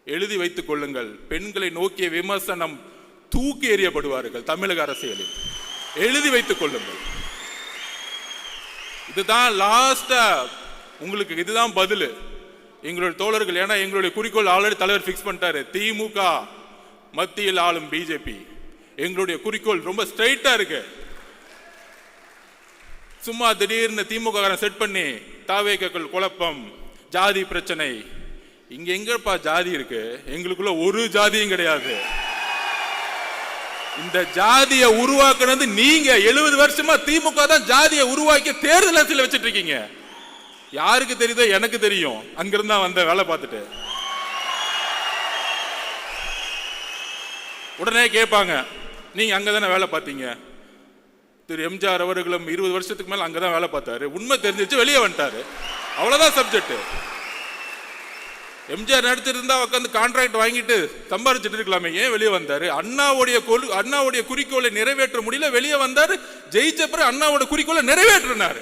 எழுதி வைத்துக் கொள்ளுங்கள். பெண்களை நோக்கிய விமர்சனம் தூக்கி எறியப்படுவார்கள் தமிழக அரசியலில். எழுதி வைத்துக் கொள்ளுங்கள். இதுதான் லாஸ்டா உங்களுக்கு, இதுதான் பதில் எங்களுடைய தோழர்கள். ஏன்னா எங்களுடைய குறிக்கோள் ஆல்ரெடி தலைவர் பிக்ஸ் பண்ணிட்டாரு. திமுக மத்தியில் ஆளும் பிஜேபி. எங்களுடைய குறிக்கோள் ரொம்ப ஸ்ட்ரைட்டா இருக்கு. சும்மா திடீர்னு திமுக செட் பண்ணி தாவேக்கள் குழப்பம், ஜாதி பிரச்சனை. இங்க எங்கப்பா ஜாதி இருக்கு? எங்களுக்குள்ள ஒரு ஜாதியும் கிடையாது. இந்த ஜாதியை உருவாக்குனது நீங்க. 70 வருஷமா திமுக தான் ஜாதியை உருவாக்கி தேர்தல் அரசியல் வச்சிட்டு இருக்கீங்க. யாருக்கு தெரியுதோ? எனக்கு தெரியும். அங்கிருந்தா வந்த வேலை பார்த்துட்டு உடனே கேட்பாங்க, நீங்க அங்கதானே வேலை பார்த்தீங்க? திரு எம்ஜிஆர் அவர்களும் 20 வருஷத்துக்கு மேல அங்கதான் வேலை பார்த்தாரு. உண்மை தெரிஞ்சிச்சு, வெளியே வந்துட்டாரு. அவ்வளவுதான் சப்ஜெக்ட். எம்ஜிஆர் நடிச்சிருந்தா உட்காந்து கான்ட்ராக்ட் வாங்கிட்டு சம்பாதிச்சுட்டு இருக்கலாமே. ஏன் வெளியே வந்தாரு? அண்ணாவுடைய குறிக்கோளை நிறைவேற்ற முடியல, வெளியே வந்தாரு. ஜெயிச்ச பிறகு அண்ணாவோட குறிக்கோளை நிறைவேற்றினாரு.